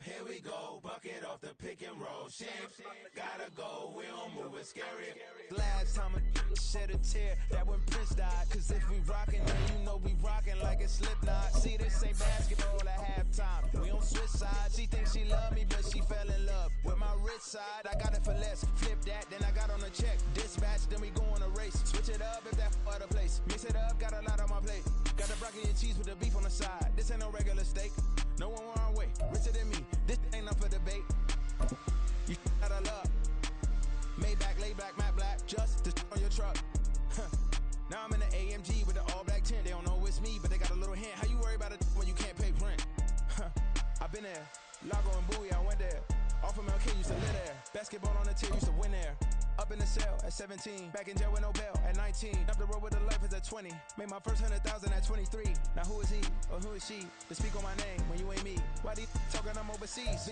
Here we go, bucket off the pick and roll. Shit, gotta go, we don't move it, scary. Last time a shed a tear, that when Prince died. Cause if we rockin', then you know we rockin' like it's Slipknot. See, this ain't basketball at halftime. We on switch sides. She thinks she love me, but she fell in love with my rich side. I got it for less. Flip that, then I got on a check. Dispatch, then we go on a race. Switch it up if that other place. Mix it up, got a lot on my plate. Got the broccoli and cheese with the beef on the side. This ain't no regular steak. No one wrong way, richer than me. This ain't up for debate. You out of luck. Maybach, laid back, matte black, just to on your truck. Now I'm in the AMG with the all black tint. They don't know it's me, but they got a little hint. How you worry about it when you can't pay rent? I've been there. Lago and Bowie, I went there. Off of MLK, used to live there. Basketball on the tier, used to win there. Up in the cell at 17. Back in jail with no bail at 19. Up the road with the life is at 20. Made my first 100,000 at 23. Now who is he or who is she to speak on my name when you ain't me? Why they talking I'm overseas?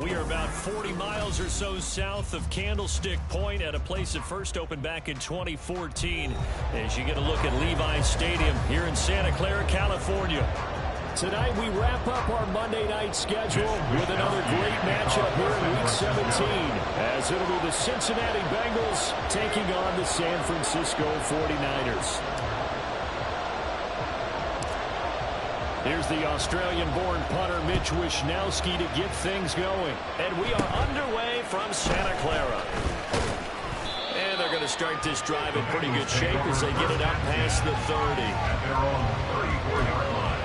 We are about 40 miles or so south of Candlestick Point at a place that first opened back in 2014. As you get a look at Levi's Stadium here in Santa Clara, California. Tonight we wrap up our Monday night schedule with another great matchup here in Week 17, as it'll be the Cincinnati Bengals taking on the San Francisco 49ers. Here's the Australian-born punter Mitch Wishnowsky to get things going. And we are underway from Santa Clara. And they're going to start this drive in pretty good shape as they get it out past the 30. At their own 34-yard line.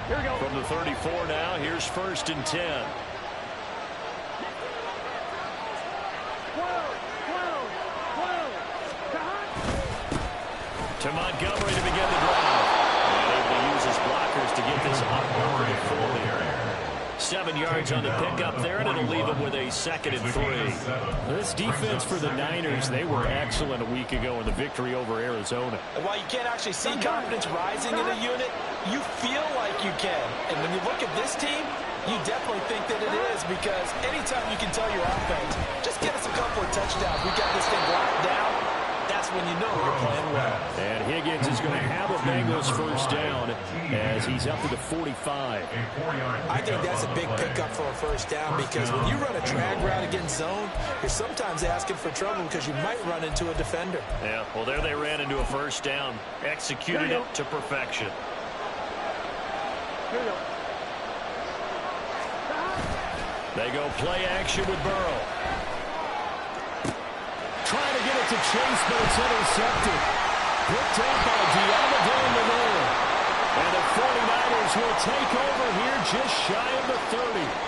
Here we go. From the 34 now, here's 1st and 10. To Montgomery to begin the drive. And able to use his blockers to get this up over the 40. 7 yards on the pickup there, and it'll leave him with a 2nd and 3. This defense for the Niners, they were excellent a week ago in the victory over Arizona. While you can't actually see confidence rising in a unit, you feel like you can. And when you look at this team, you definitely think that it is, because anytime you can tell your offense, just get us a couple of touchdowns, we got this thing locked down, that's when you know you're playing well. And Higgins is going to have a Bengals first down as he's up to the 45. I think that's a big pickup for a first down, because when you run a drag route against zone, you're sometimes asking for trouble because you might run into a defender. Yeah, well, there they ran into a first down, executed it to perfection. Here we go. They go play action with Burrow. Trying to get it to Chase, but it's intercepted. Picked up by Deommodore Lenoir. And the 49ers will take over here just shy of the 30.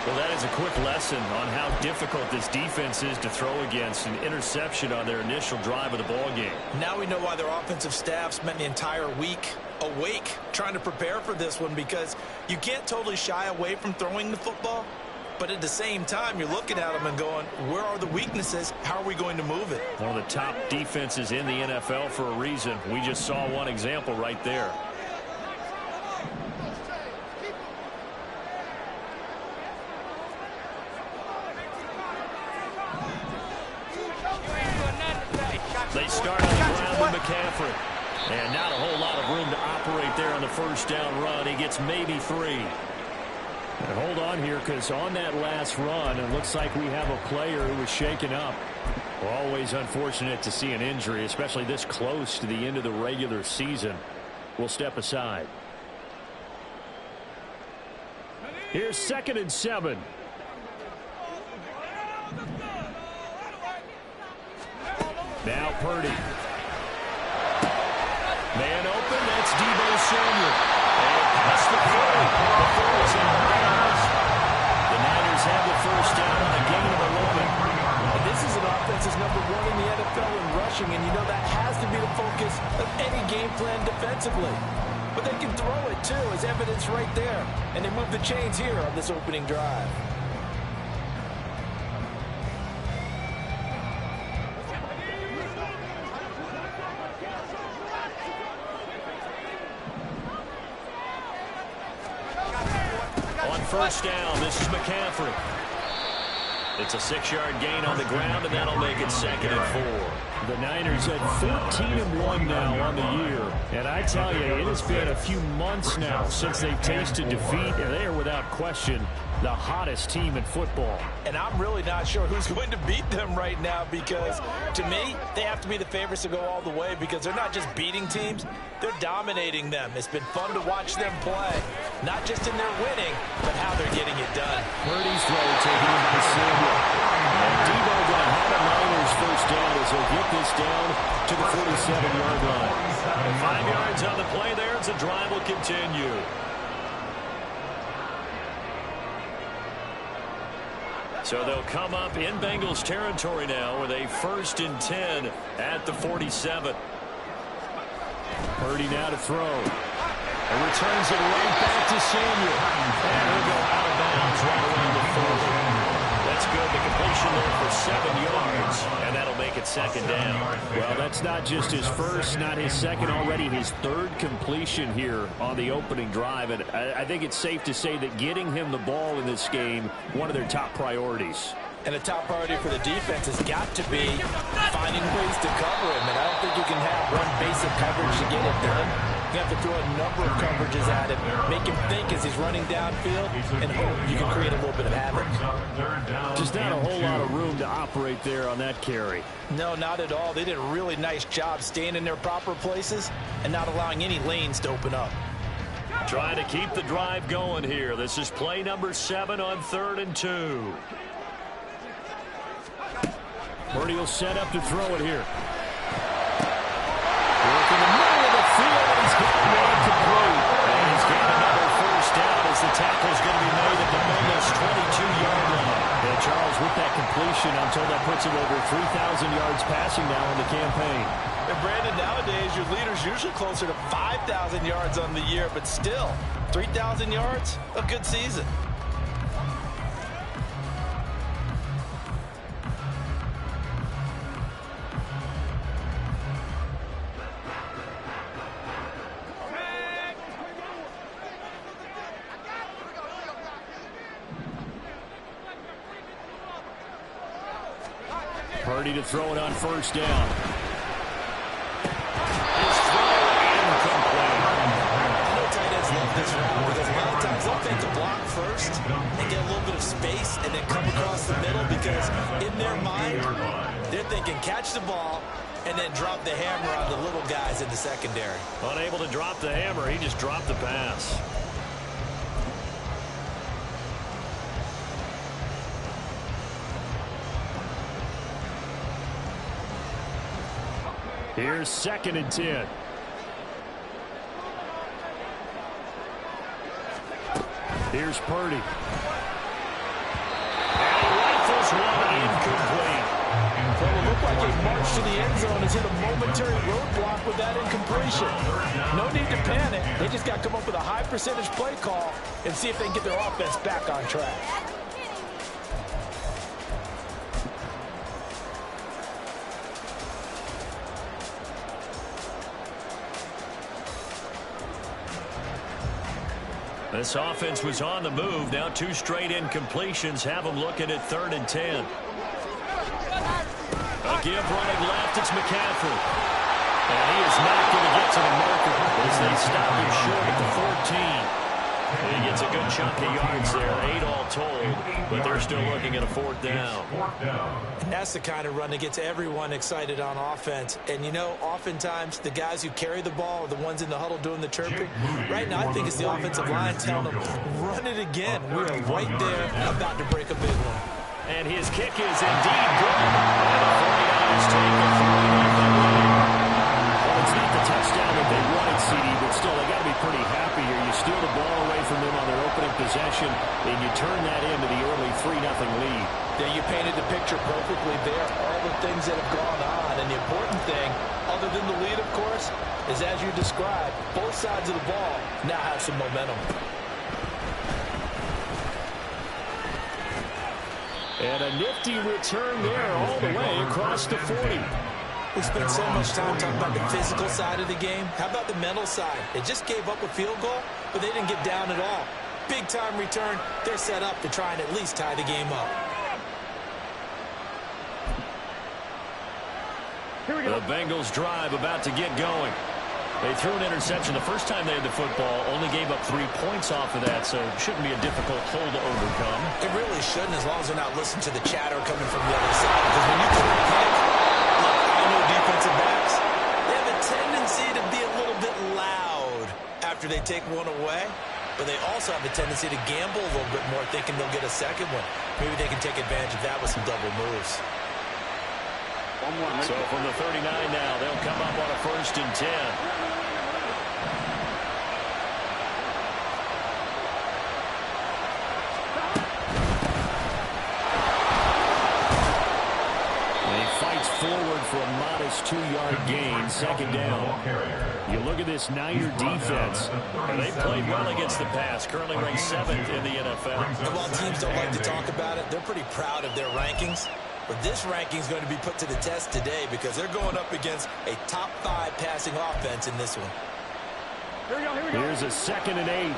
Well, that is a quick lesson on how difficult this defense is to throw against. An interception on their initial drive of the ball game. Now we know why their offensive staff spent the entire week awake trying to prepare for this one, because you can't totally shy away from throwing the football, but at the same time you're looking at them and going, where are the weaknesses? How are we going to move it? One of the top defenses in the NFL for a reason. We just saw one example right there. They start on the ground with McCaffrey. And not a whole lot of room to operate there on the first down run. He gets maybe 3. And hold on here, because on that last run, it looks like we have a player who was shaken up. Always unfortunate to see an injury, especially this close to the end of the regular season. We'll step aside. Here's 2nd and 7. Now Purdy. Man open, that's Deebo Samuel. And past the 40. The 40's in bounds. The Niners have the first down on a gain of 11. And this is an offense that's number 1 in the NFL in rushing, and you know that has to be the focus of any game plan defensively. But they can throw it too, as evidence right there. And they move the chains here on this opening drive. First down, this is McCaffrey. It's a 6-yard gain on the ground, and that'll make it 2nd and 4. The Niners at 14-1 now on the year. And I tell you, it has been a few months now since they've tasted defeat, and they are without question the hottest team in football. And I'm really not sure who's going to beat them right now, because to me, they have to be the favorites to go all the way, because they're not just beating teams, they're dominating them. It's been fun to watch them play, not just in their winning, but how they're getting it done. Purdy's throw taken in by Samuel. And Deebo going to have a Niners first down as he'll get this down to the 47-yard line. 5 yards on the play there as the drive will continue. So they'll come up in Bengals territory now with a 1st and 10 at the 47. Purdy now to throw. And returns it right back to Samuel. And he'll go out of bounds right around the 40. That's good. The completion there for 7 yards. And that'll make it 2nd down. Well, that's not just his first, not his second, already his 3rd completion here on the opening drive. And I think it's safe to say that getting him the ball in this game, one of their top priorities. And the top priority for the defense has got to be finding ways to cover him. And I don't think you can have one basic coverage to get it done. You have to throw a number of coverages at him, make him think as he's running downfield, and hope you can create a little bit of havoc. Just not a whole lot of room to operate there on that carry. No, not at all. They did a really nice job staying in their proper places and not allowing any lanes to open up. Trying to keep the drive going here. This is play number 7 on 3rd and 2. Purdy will set up to throw it here. Working the middle of the field, and he's got one complete. And he's got another first down as the tackle's going to be made at the Bengals' 22-yard line. And Charles, with that completion, I'm told that puts him over 3,000 yards passing now in the campaign. And Brandon, nowadays your leader's usually closer to 5,000 yards on the year, but still, 3,000 yards, a good season. Purdy to throw it on first down. This route, because a lot of times they'll take the block first and get a little bit of space and then come across the middle, because in their mind they're thinking catch the ball and then drop the hammer on the little guys in the secondary. Unable to drop the hammer, he just dropped the pass. Here's 2nd and 10. Here's Purdy. And he rifles one incomplete. Well, it looked like a march to the end zone has hit a momentary roadblock with that incompletion. No need to panic. They just got to come up with a high percentage play call and see if they can get their offense back on track. This offense was on the move. Now 2 straight incompletions have them looking at 3rd and 10. A give running left. It's McCaffrey. And he is not going to get to the marker as they stop him short at the 14. He gets a good chunk of yards there, 8 all told, but they're still looking at a 4th down. And that's the kind of run that gets everyone excited on offense. And, you know, oftentimes the guys who carry the ball are the ones in the huddle doing the chirping. Right now I think it's the offensive line telling them, run it again. We are right there about to break a big one. And his kick is indeed good. And the 49ers take a 3-0 lead. Well, it's not the touchdown that they wanted, CD, but still, they got to be pretty happy here. You steal the ball away from them on their opening possession, and you turn that into the early 3-0 lead. Yeah, you painted the picture perfectly there. All the things that have gone on, and the important thing, other than the lead, of course, is as you described, both sides of the ball now have some momentum. And a nifty return there all the way across the 40. We spent so much time talking about the physical side of the game. How about the mental side? They just gave up a field goal, but they didn't get down at all. Big-time return. They're set up to try and at least tie the game up. The Bengals drive about to get going. They threw an interception the first time they had the football, only gave up 3 points off of that, so it shouldn't be a difficult hole to overcome. It really shouldn't, as long as they're not listening to the chatter coming from the other side. Because when you throw a pick, look, I know defensive backs, they have a tendency to be a little bit loud after they take one away, but they also have a tendency to gamble a little bit more, thinking they'll get a second one. Maybe they can take advantage of that with some double moves. So from the 39 now, they'll come up on a 1st and 10. Forward for a modest 2-yard gain, 2nd down. You look at this Niner defense, and they played well against the pass, currently ranked 7th in the NFL. And while teams don't like to talk about it, they're pretty proud of their rankings. But this ranking is going to be put to the test today because they're going up against a top 5 passing offense in this one. Here we go. Here's a 2nd and 8.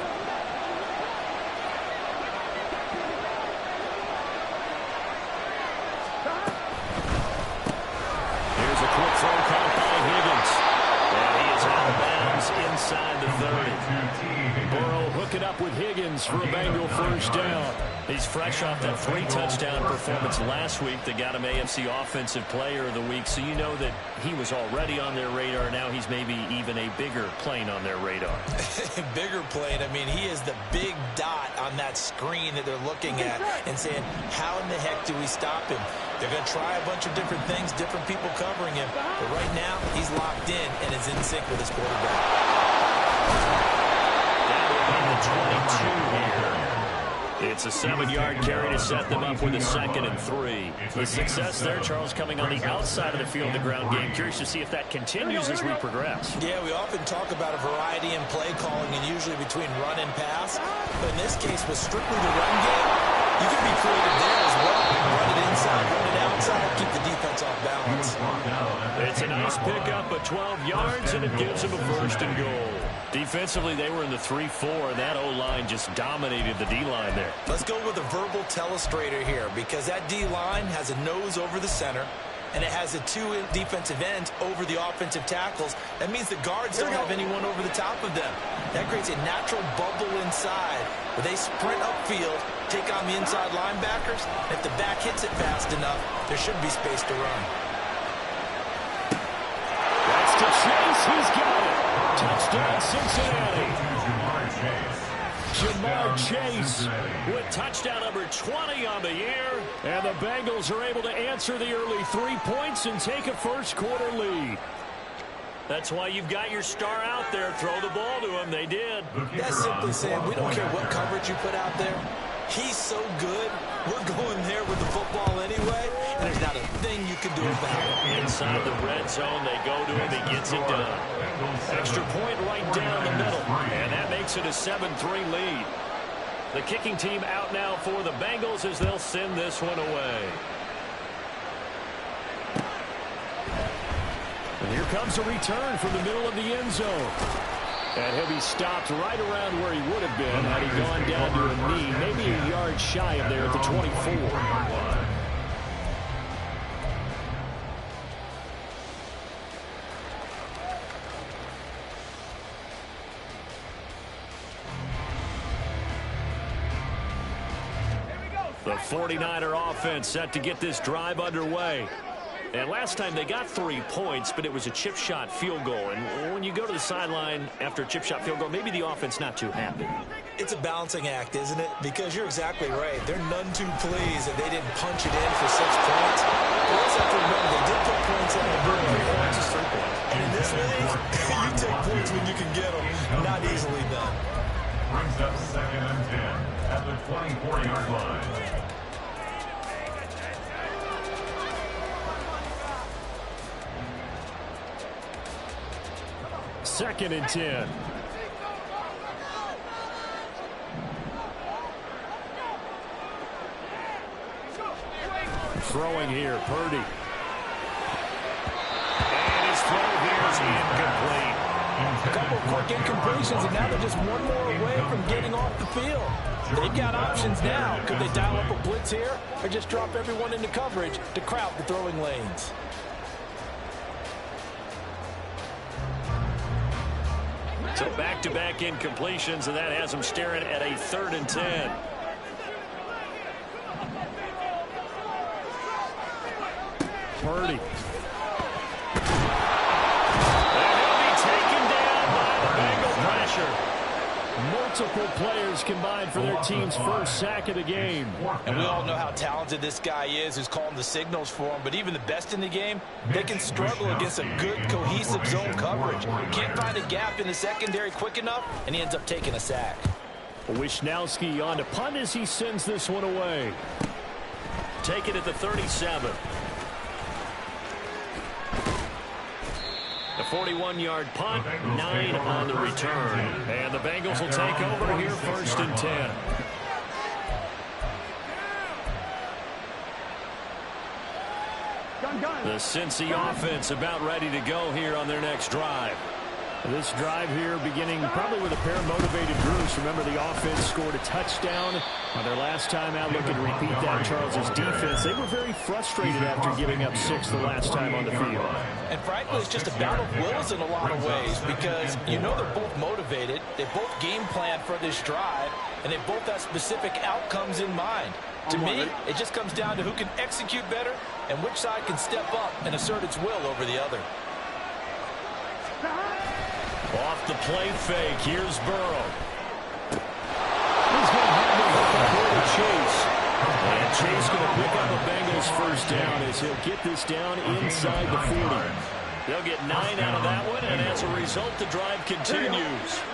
Inside the 30. Burrow hooking up with Higgins for a Bengal 1st down. He's fresh off that 3-touchdown performance last week that got him AFC Offensive Player of the Week, so you know that he was already on their radar. Now he's maybe even a bigger plane on their radar. Bigger plane. I mean, he is the big dot on that screen that they're looking at and saying, how in the heck do we stop him? They're going to try a bunch of different things, different people covering him. But right now, he's locked in and is in sync with his quarterback. That will be the 22 here. It's a 7-yard carry to set them up with a 2nd and 3. The success there, Charles, coming on the outside of the field, the ground game. Curious to see if that continues as we progress. Yeah, we often talk about a variety in play calling and usually between run and pass. But in this case, with strictly the run game, you can be creative there as well. Run it inside, run it outside, keep the defense off balance. It's a nice pickup of 12 yards, and it gives them a 1st and goal. Defensively, they were in the 3-4, and that O-line just dominated the D-line there. Let's go with a verbal telestrator here because that D-line has a nose over the center, and it has the 2 defensive ends over the offensive tackles. That means the guards don't have anyone over the top of them. That creates a natural bubble inside where they sprint upfield, take on the inside linebackers. If the back hits it fast enough, there should be space to run. That's to Chase. He's got it. Touchdown, Cincinnati. Jamar Chase with touchdown number 20 on the year. And the Bengals are able to answer the early 3 points and take a 1st quarter lead. That's why you've got your star out there. Throw the ball to him. They did. That's simply saying we don't care what coverage you put out there. He's so good. We're going there with the football anyway, and there's not a thing you can do about it. Inside the red zone, they go to him. He gets it done. Extra point right down the middle, and that makes it a 7-3 lead. The kicking team out now for the Bengals as they'll send this one away. And here comes a return from the middle of the end zone. And he'll be stopped right around where he would have been had he gone down to a knee, maybe a yard shy of there at the 24. The 49er offense set to get this drive underway. And last time they got 3 points, but it was a chip shot field goal. And when you go to the sideline after a chip shot field goal, maybe the offense not too happy. It's a balancing act, isn't it? Because you're exactly right. They're none too pleased that they didn't punch it in for 6 points. You also have to remember they did put points on the board. And in this league, you take points when you can get them. Not easily done. Brings up 2nd and 10 at the 24-yard line. Second and 10. Throwing here, Purdy. And his throw here is incomplete. A couple of quick incompletions, and now they're just one more away from getting off the field. They've got options now. Could they dial up a blitz here or just drop everyone into coverage to crowd the throwing lanes? So back-to-back incompletions, and that has them staring at a 3rd and 10. Purdy. And he'll be taken down by the Bengal pressure. Multiple players combined for their team's first sack of the game. And we all know how talented this guy is who's calling the signals for him. But even the best in the game, they can struggle against a good, cohesive zone coverage. Can't find a gap in the secondary quick enough, and he ends up taking a sack. Wisnowski on to punt as he sends this one away. Take it at the 37. The 41-yard punt, 9 on the return. And the Bengals will take over here 1st and 10. The Cincy offense about ready to go here on their next drive. This drive here beginning probably with a pair of motivated Bruce. Remember, the offense scored a touchdown on their last time out. Looking to repeat that. Charles's defense, they were very frustrated after giving up 6 the last time on the field. And frankly, it's just a battle of wills in a lot of ways because you know they're both motivated. They both game plan for this drive, and they both have specific outcomes in mind. To me, it just comes down to who can execute better and which side can step up and assert its will over the other. Off the play fake, here's Burrow. He's going to have to hook up with Chase. And Chase going to pick up a Bengals first down as he'll get this down inside the 40. They'll get 9 out of that one, and as a result, the drive continues.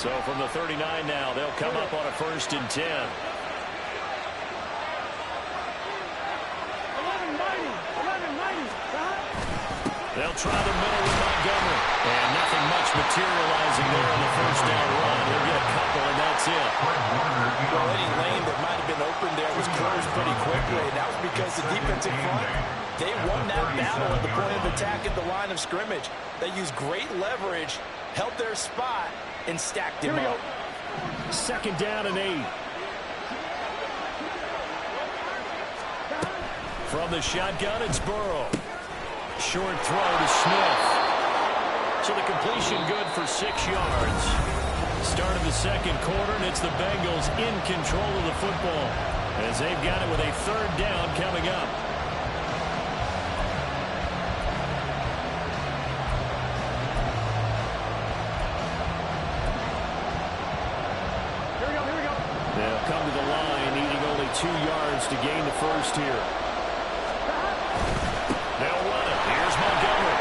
So from the 39 now, they'll come up on a 1st and 10. They'll try the middle with Montgomery. And nothing much materializing there on the first down run. He'll get a couple, and that's it. Well, any lane that might have been open there was closed pretty quickly, and that was because the defensive front, they won that battle at the point of attack at the line of scrimmage. They used great leverage, held their spot, and stacked him up. 2nd down and 8. From the shotgun, it's Burrow. Short throw to Smith. So the completion good for 6 yards. Start of the 2nd quarter, and it's the Bengals in control of the football as they've got it with a 3rd down coming up. Here we go. They'll come to the line, needing only 2 yards to gain the first here. They'll run it. Here's Montgomery.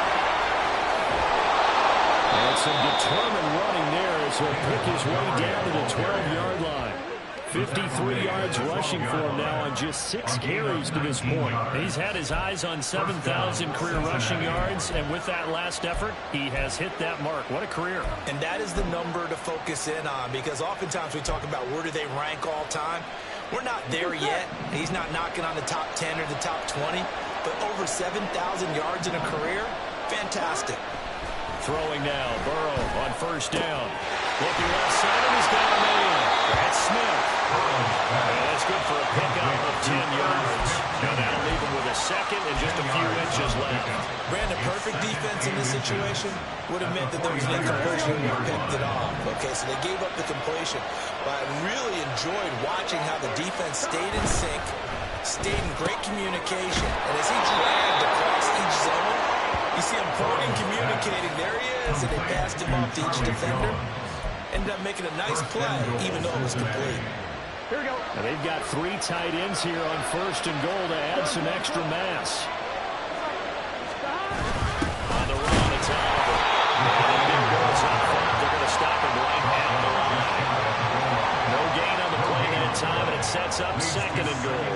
determined running there as he'll pick his way down to the 12-yard line. 53 yards rushing for him now on just 6 carries to this point. He's had his eyes on 7,000 career rushing yards, and with that last effort, he has hit that mark. What a career. And that is the number to focus in on, because oftentimes we talk about where do they rank all time. We're not there yet. He's not knocking on the top 10 or the top 20, but over 7,000 yards in a career, fantastic. Throwing now, Burrow on first down. Looking left side, and he's got a man. That's Smith. And that's good for a pickup of 10 yards. Now that'll leave him with a second and just a few inches left. Brandon, perfect defense in this situation would have meant that there was an incompletion and picked it off. Okay, so they gave up the completion. But I really enjoyed watching how the defense stayed in sync, stayed in great communication. And as he dragged across each zone, you see him pointing, communicating. There he is, and they passed him off to each defender. Ended up making a nice play, even though it was complete. Here we go. Now they've got 3 tight ends here on first and goal to add some extra mass. On the run, it's Oliver. And it goes up front. They're going to stop him right at the line. No gain on the play that time, and it sets up second and goal.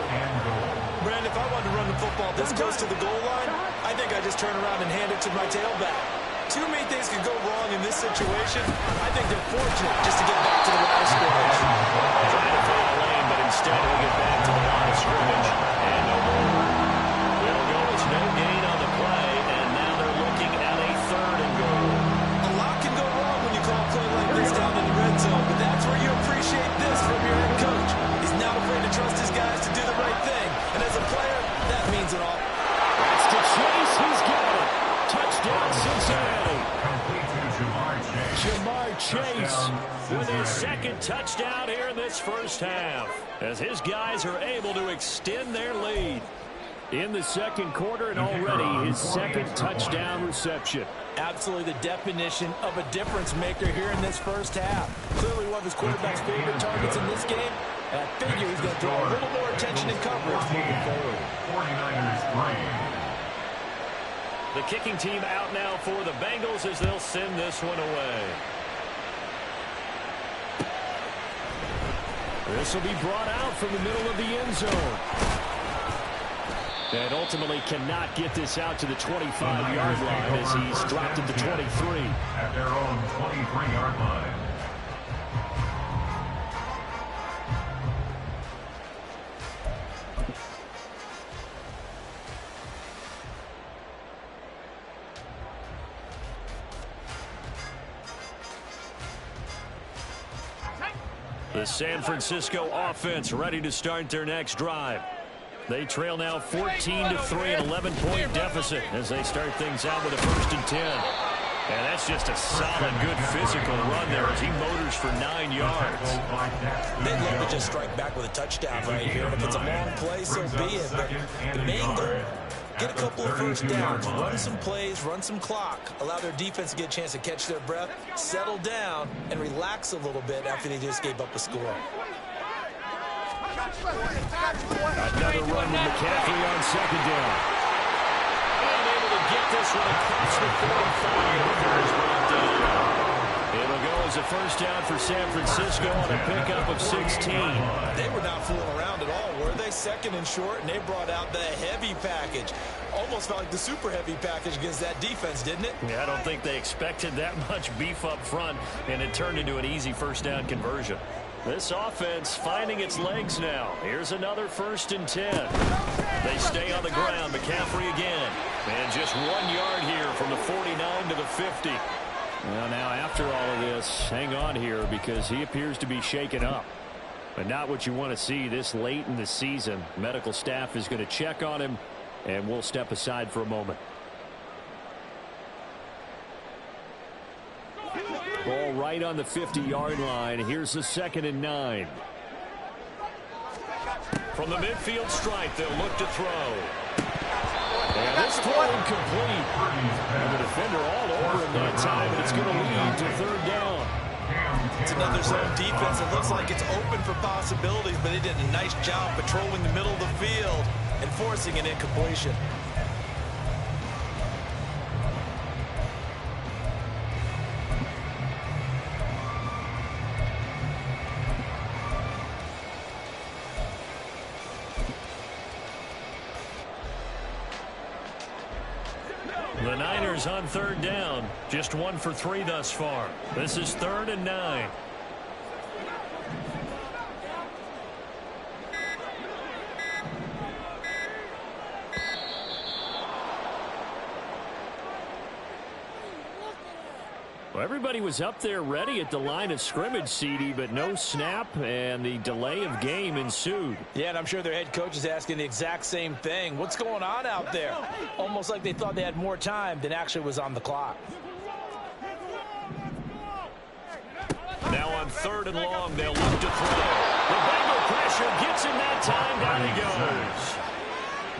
Brandon, if I wanted to run the football this close to the goal line, I think I just turn around and hand it to my tailback. Too many things could go wrong in this situation. I think they're fortunate just to get back to the line of scrimmage. Trying to find a lane, but instead he'll get back to the line of scrimmage. And no more. It'll go as no gain on the play, and now they're looking at a third and goal. A lot can go wrong when you call a play like this down in the red zone, but that's where you appreciate this from your head coach. He's not afraid to trust his guys to do the right thing. And as a player, that means it all. That's to Chase. He's got it. Touchdown, Cincinnati. Jamar Chase with his second touchdown here in this first half, as his guys are able to extend their lead in the second quarter, and already his second touchdown reception. Absolutely the definition of a difference maker here in this first half. Clearly one of his quarterback's favorite targets in this game, and I figure he's going to draw a little more attention and coverage moving forward. 49ers 3. The kicking team out now for the Bengals as they'll send this one away. This will be brought out from the middle of the end zone. And ultimately cannot get this out to the 25-yard line as he's dropped at the 23. At their own 23-yard line. The San Francisco offense ready to start their next drive. They trail now 14-3, an 11-point deficit as they start things out with a 1st and 10. And that's just a solid, good physical run there as he motors for 9 yards. They'd love to just strike back with a touchdown right here. And if it's a long play, so be it. But the main goal, get a couple of first downs, run some plays, run some clock, allow their defense to get a chance to catch their breath, settle down, and relax a little bit after they just gave up a score. Another run with McCaffrey on second down. And able to get this one across the 45. It'll go as a first down for San Francisco on a pickup of 16. They were not fooling around at all, were they? Second and short, and they brought out the heavy package. Almost felt like the super heavy package against that defense, didn't it? Yeah, I don't think they expected that much beef up front, and it turned into an easy first down conversion. This offense finding its legs now. Here's another 1st and 10. They stay on the ground. McCaffrey again. And just 1 yard here from the 49 to the 50. Well, now after all of this, hang on here because he appears to be shaken up. But not what you want to see this late in the season. Medical staff is going to check on him, and we'll step aside for a moment. Ball right on the 50-yard line. Here's the 2nd and 9. From the midfield stripe, they'll look to throw. And this throw incomplete. And the defender all over him that time, and it's going to lead to 3rd down. It's another zone defense. It looks like it's open for possibilities, but they did a nice job patrolling the middle of the field and forcing an incompletion. 49ers on third down. Just 1 for 3 thus far. This is 3rd and 9. Well, everybody was up there ready at the line of scrimmage, CD, but no snap, and the delay of game ensued. Yeah, and I'm sure their head coach is asking the exact same thing. What's going on out there? Almost like they thought they had more time than actually was on the clock. Now on 3rd and long, they'll look to throw. The Bengal pressure gets him that time. Down he goes.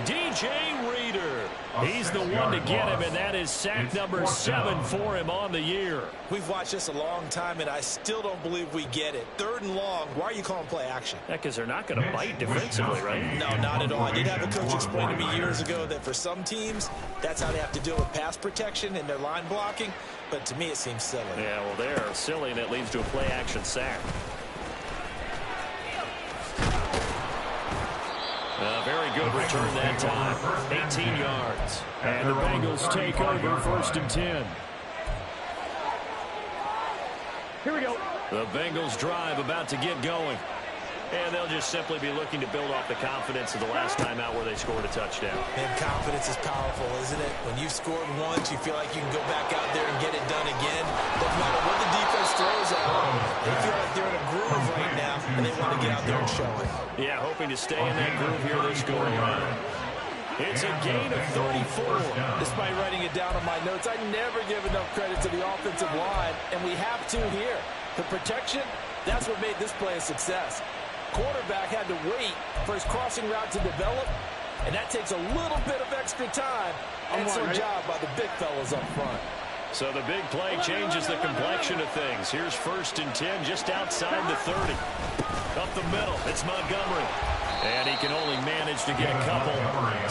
DJ Reader. He's the one to get him, and that is sack number 7 for him on the year. We've watched this a long time, and I still don't believe we get it. 3rd and long, why are you calling play action? Yeah, because they're not going to bite defensively, right? No, not at all. I did have a coach explain to me years ago that for some teams, that's how they have to deal with pass protection and their line blocking, but to me it seems silly. Yeah, well, they're silly, and it leads to a play action sack. A very good return that time. 18 yards. And the Bengals take over 1st and 10. Here we go. The Bengals drive about to get going. And they'll just simply be looking to build off the confidence of the last time out where they scored a touchdown. And confidence is powerful, isn't it? When you've scored once, you feel like you can go back out there and get it done again. Doesn't matter what the defense throws at them. They feel like they're in a groove right now, and they want to get out there and show it. Yeah, hoping to stay in that groove here this go around. It's a gain of 34. Despite writing it down on my notes, I never give enough credit to the offensive line, and we have to here. The protection, that's what made this play a success. Quarterback had to wait for his crossing route to develop, and that takes a little bit of extra time. Excellent job by the big fellas up front. So the big play changes the complexion of things. Here's 1st and 10 just outside the 30. Up the middle, it's Montgomery. And he can only manage to get a couple.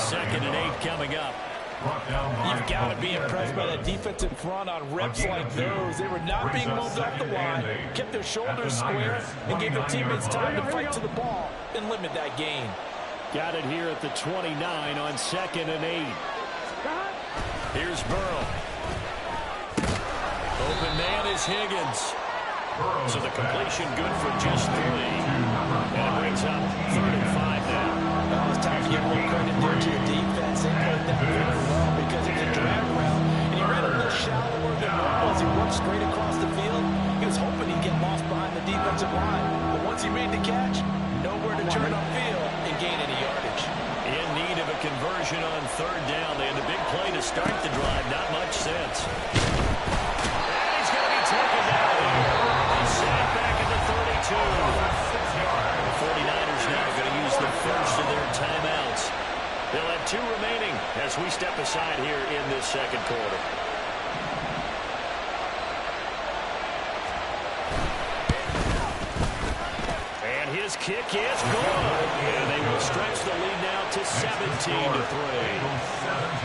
2nd and 8 coming up. You've got to be impressed by that defensive front on reps like those. They were not being moved off the line, kept their shoulders square, and gave their teammates time to fight to the ball and limit that gain. Got it here at the 29 on 2nd and 8. Here's Burrow. Open man is Higgins. So the completion good for just 3. And it brings up 3rd and 5 now. Well, it's time to give a little credit there to the defense. They played that very well because it's a drag route, and he ran a little shallower than normal as he worked straight across the field. He was hoping he'd get lost behind the defensive line, but once he made the catch, nowhere to turn upfield and gain any yardage. In need of a conversion on 3rd down. They had a big play to start the drive. Not much sense. And he's going to be taken down. Sack back at the 32. The 49ers now going to use the first of their timeouts. They'll have 2 remaining as we step aside here in this 2nd quarter. And his kick is good. And they will stretch the lead now to 17-3.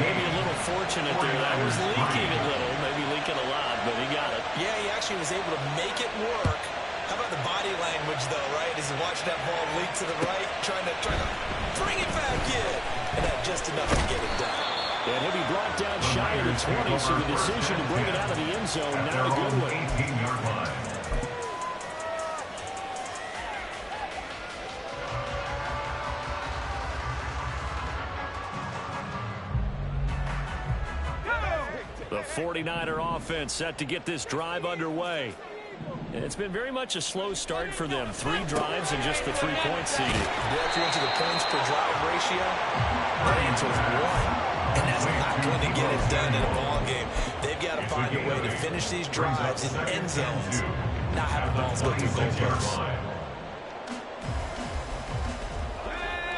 Maybe a little fortunate there. That was leaking a little, maybe leaking a lot, but he got it. Yeah, he actually was able to make it work. How about the body language, though, right? As he watched that ball leak to the right, trying to bring it back in. And had just enough to get it done. And he'll be brought down shy of the 20, so the decision to bring it out of the end zone, not a good one. 18-yard line. The 49er offense set to get this drive underway. It's been very much a slow start for them. 3 drives and just the 3 points seeded. Yeah, if you're into the points per drive ratio, that answer is 1. And that's not going to get it done in a ball game. They've got to find a way to finish these drives in end zones, not having balls go through goalposts.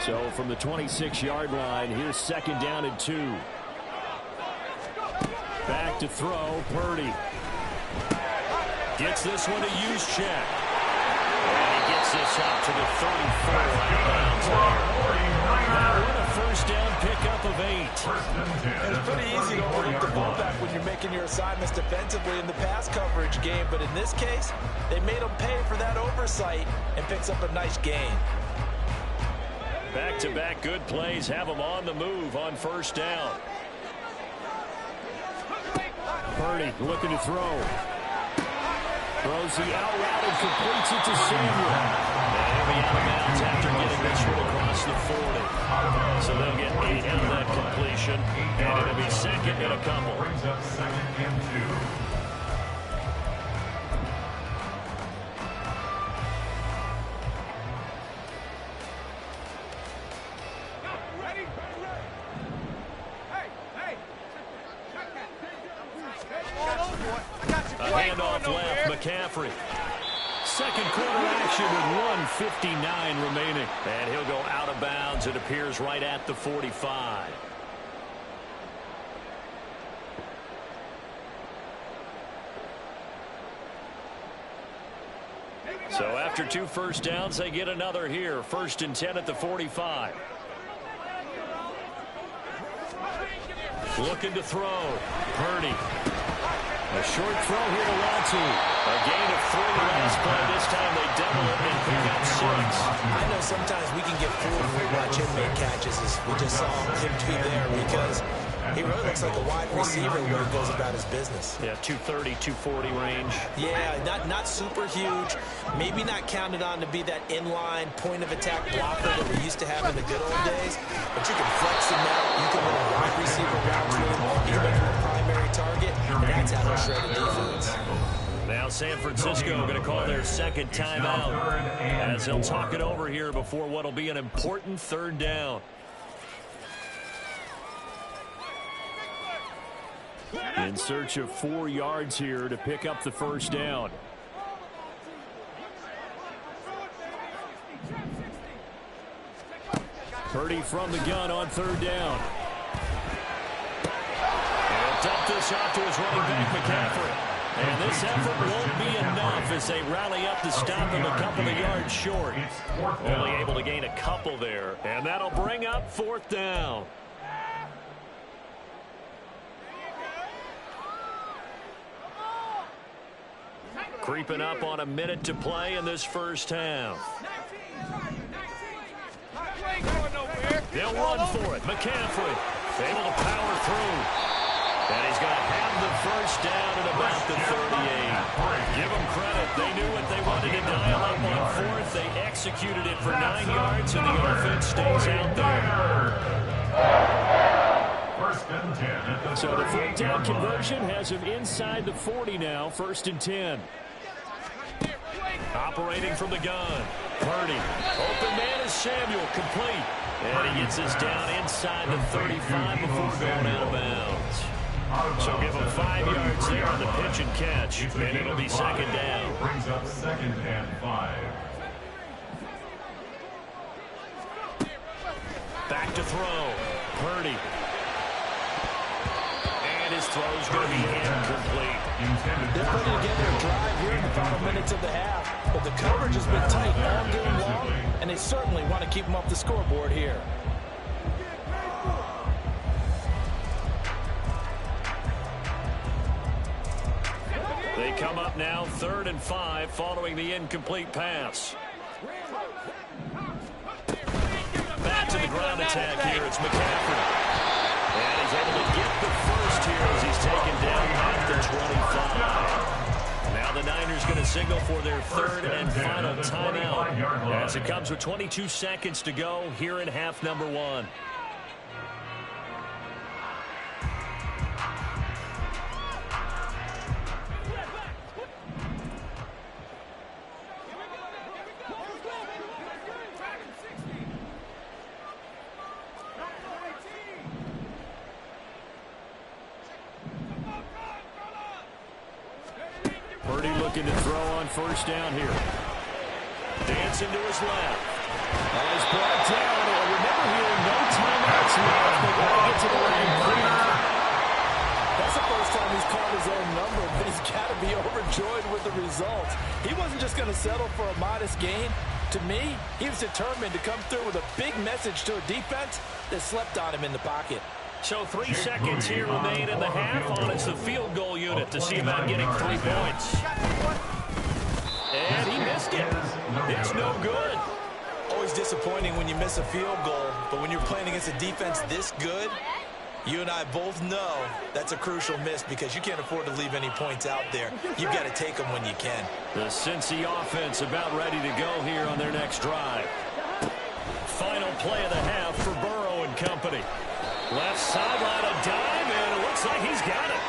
So from the 26-yard line, here's 2nd down and 2. Back to throw, Purdy. Gets this one to use check. And he gets this up to the 34. Now what a 1st down pickup of 8. And it's pretty easy to overlook the fullback when you're making your assignments defensively in the pass coverage game. But in this case, they made him pay for that oversight and picks up a nice gain. Back-to-back good plays have them on the move on 1st down. Purdy looking to throw. Throws the out route and completes it to Samuel. And he'll be out of bounds after getting this one across the 40. So they'll get 8 out of that completion. And it'll be second and a couple. Brings up second and 2. Handoff left, McCaffrey. Second quarter action with 1:59 remaining. And he'll go out of bounds, it appears, right at the 45. So after 2 first downs, they get another here. 1st and 10 at the 45. Looking to throw. Purdy. A short throw here to Latu. A gain of 3 last play. This time they double it and pick up 6. I know sometimes we can get fooled when we watch him make catches, as we just saw him do there, because he really looks like a wide receiver when he goes about his business. Yeah, 230, 240 range. Yeah, not super huge. Maybe not counted on to be that inline point-of-attack blocker that we used to have in the good old days. But you can flex him out. You can run a wide receiver route to him. You can make him a primary target. And that's how they'll shred the defense. Now San Francisco going to call their second timeout as they'll talk it over here before what will be an important 3rd down. In search of 4 yards here to pick up the 1st down. Purdy from the gun on 3rd down. And dump this off to his running back, McCaffrey. And this effort won't be enough as they rally up to stop him a couple of yards short. Only able to gain a couple there. And that'll bring up 4th down. Creeping up on a minute to play in this 1st half. They'll run for it. McCaffrey able to power through. And he's going to have the 1st down at about the 38. Give them credit. They knew what they wanted to dial up on 4th. They executed it for 9 yards, and the offense stays out there. 1st and 10. So the 4th down conversion has him inside the 40 now. 1st and 10. Operating from the gun. Purdy. Open man is Samuel. Complete. And he gets this down inside the 35 before going out of bounds. So give him 5 yards there on the pitch and catch. And it'll be 2nd down. Brings up 2nd and 5. Back to throw. Purdy. And his throw's going to be incomplete. They're putting together a drive here in the final minutes of the half, but the coverage has been tight all game long, and they certainly want to keep them off the scoreboard here. They come up now 3rd and 5 following the incomplete pass. Back to the ground attack here. It's McCaffrey. And he's able to get the 1st here as he's taken down at the 25. Now the Niners going to signal for their 3rd and final timeout as it comes with 22 seconds to go here in half number 1. Purdy looking to throw on 1st down here. Dancing to his left. And he's brought down. And remember here, no timeouts left. They got to get to the line quick. That's the first time he's called his own number, but he's got to be overjoyed with the result. He wasn't just going to settle for a modest gain. To me, he was determined to come through with a big message to a defense that slept on him in the pocket. So 3 seconds here remain in the half on it's the field goal unit to see about getting 3 points. And he missed it. It's no good. Always disappointing when you miss a field goal, but when you're playing against a defense this good, You and I both know that's a crucial miss because you can't afford to leave any points out there. You've got to take them when you can. The Cincy offense about ready to go here on their next drive. Final play of the half for Burrow and company. Left sideline, a dime, and it looks like he's got it.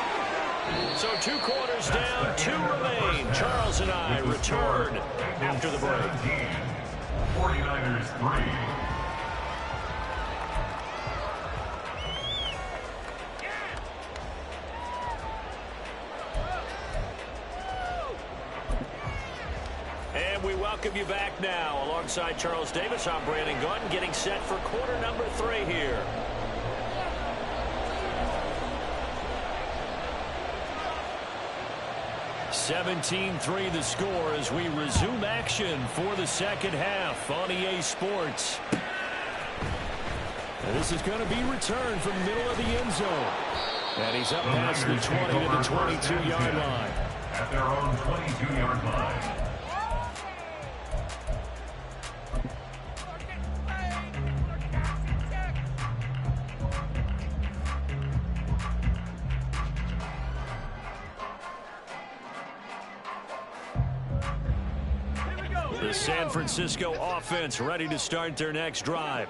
So 2 quarters down, 2 remain. Charles and I return after the break. 49ers 3. We welcome you back now. Alongside Charles Davis, I'm Brandon Gunn, getting set for quarter number 3 here. (17-3) the score as we resume action for the second half on EA Sports. And this is going to be returned from the middle of the end zone. And he's up past the 20 to the 22-yard line. At their own 22-yard line. The San Francisco offense ready to start their next drive.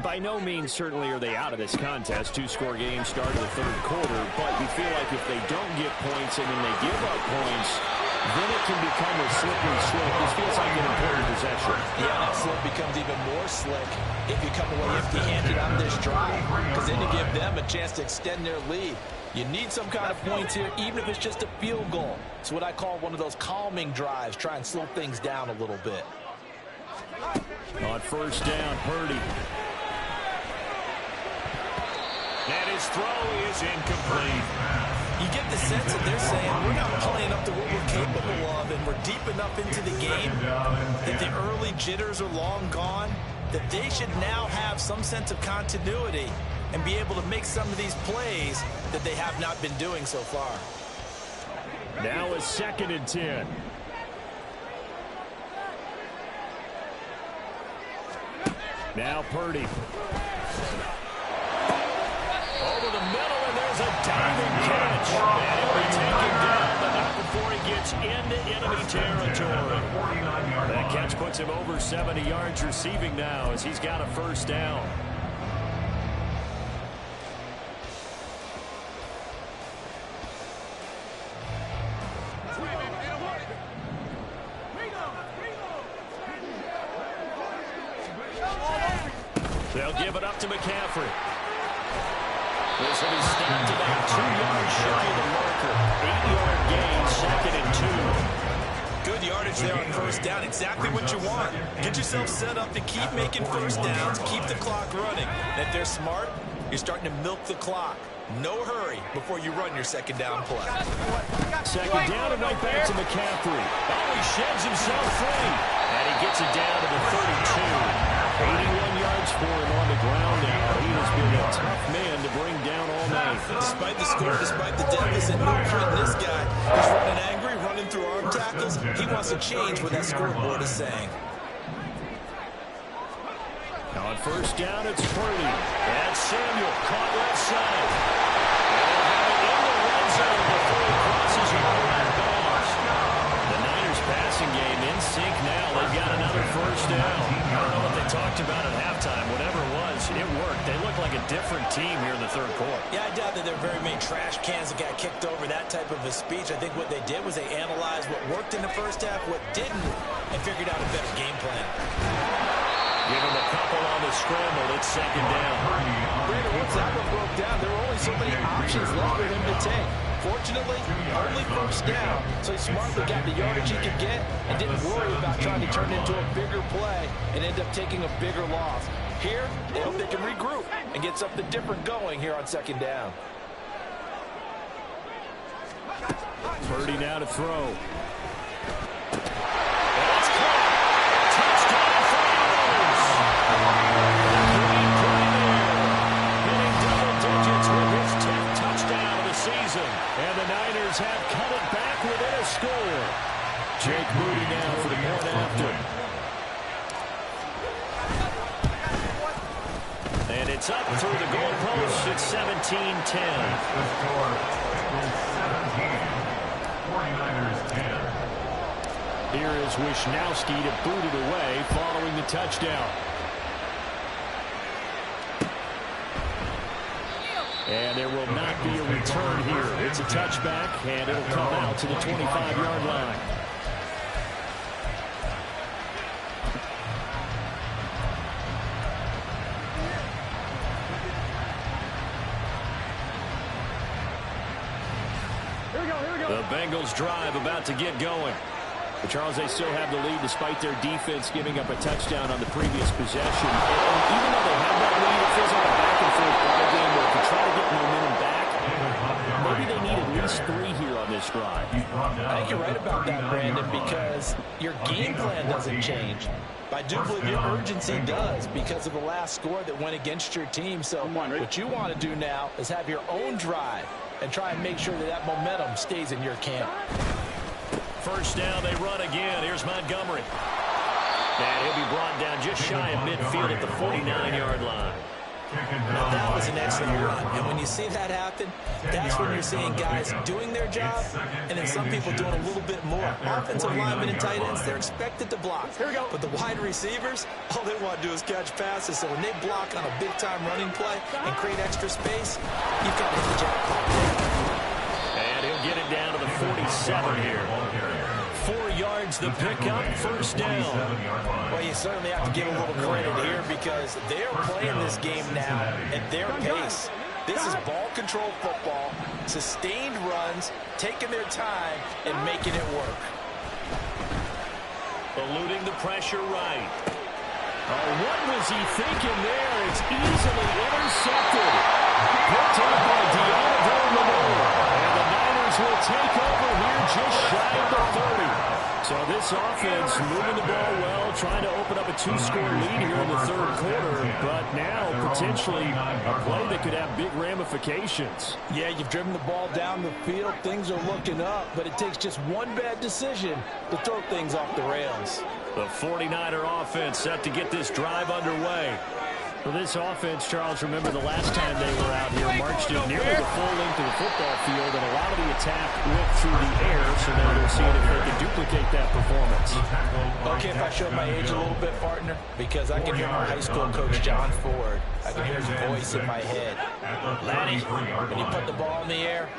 By no means certainly are they out of this contest. 2-score game start of the third quarter, but you feel like if they don't get points and then they give up points, then it can become a slippery slope. This feels like an important possession. Yeah, that slope becomes even more slick if you come away empty-handed on this drive, because then you give them a chance to extend their lead. You need some kind of points here, even if it's just a field goal. It's what I call one of those calming drives. Try and slow things down a little bit. On first down, Purdy. And his throw is incomplete. You get the sense that they're saying we're not playing up to what we're capable of, and we're deep enough into the game that the early jitters are long gone, that they should now have some sense of continuity and be able to make some of these plays that they have not been doing so far. Now a 2nd and 10. Now Purdy. Over the middle, and there's a diving catch. And he'll be taken down, but not before he gets into enemy territory. That catch puts him over 70 yards receiving now as he's got a first down. They'll give it up to McCaffrey. This will be stopped about 2 yards shy of the marker. 8-yard gain, 2nd and 2. Good yardage there on first down. Exactly what you want. Get yourself set up to keep making first downs, keep the clock running. And if they're smart, you're starting to milk the clock. No hurry before you run your second down play. 2nd down and right back to McCaffrey. Oh, he sheds himself free. And he gets it down to the 32. 81 yards for him on the ground now. He has been a tough man to bring down all night. Despite the score, despite the deficit, no quitting this guy. He's running angry, running through arm tackles. He wants to change what that scoreboard is saying. On first down, it's Purdy. That's Samuel, caught left side. And they'll have it in the red zone before he crosses over that bounds. The Niners passing game in sync now. They've got another first down. I don't know what they talked about at halftime. Whatever it was, it worked. They look like a different team here in the third quarter. Yeah, I doubt that there are very many trash cans that got kicked over, that type of a speech. I think what they did was they analyzed what worked in the first half, what didn't, and figured out a better game plan. Give him a couple on the scramble. It's 2nd down. Brandon, once that one broke down, there were only so many options left for him to take. Fortunately, only first down, so he smartly got the yardage he could get and didn't worry about trying to turn it into a bigger play and end up taking a bigger loss. Here, they hope they can regroup and get something different going here on 2nd down. Purdy now to throw. And the Niners have cut it back within a score. Jake Moody now for the point after. And It's up through the goalpost. It's 17-10. The score, Bengals 17, 49ers 10. Here is Wisnowski to boot it away following the touchdown. And there will not be a return here. It's a touchback, and it'll come out to the 25-yard line. The Bengals drive about to get going. But Charles, they still have the lead despite their defense giving up a touchdown on the previous possession. And even though they have that lead, it feels like a back-and-forth ball game where to try to get momentum back, maybe they need at least 3 here on this drive. I think you're right about that, Brandon, because your game plan doesn't change. But I do believe your urgency does because of the last score that went against your team. So what you want to do now is have your own drive and try and make sure that that momentum stays in your camp. First down, they run again. Here's Montgomery. And he'll be brought down just shy of midfield at the 49-yard line. Now, that was an excellent run. And when you see that happen, that's when you're seeing guys doing their job and then some people doing a little bit more. Offensive linemen and tight ends, they're expected to block. But the wide receivers, all they want to do is catch passes. So when they block on a big-time running play and create extra space, you've got to hit the jackpot. And he'll get it down to the 47 here. 4 yards the pickup, first down. Well, you certainly have to give a little credit here because they're playing this game now at their pace. This is ball control football, sustained runs, taking their time, and making it work. Eluding the pressure right. Oh, what was he thinking there? It's easily intercepted. Picked up by Deontay Manure. And the Niners will take over here just shy of the 30. So this offense moving the ball well, trying to open up a 2-score lead here in the third quarter, but now potentially a play that could have big ramifications. Yeah, you've driven the ball down the field. Things are looking up, but it takes just one bad decision to throw things off the rails. The 49er offense set to get this drive underway. For this offense, Charles, remember the last time they were out here, marched in nearly the full length of the football field, and a lot of the attack went through the air, so now they're seeing if they can duplicate that performance. Okay, if I show my age a little bit, partner, because I can hear my high school coach, John Ford. I can hear his voice in my head. Laddie, when you put the ball in the air,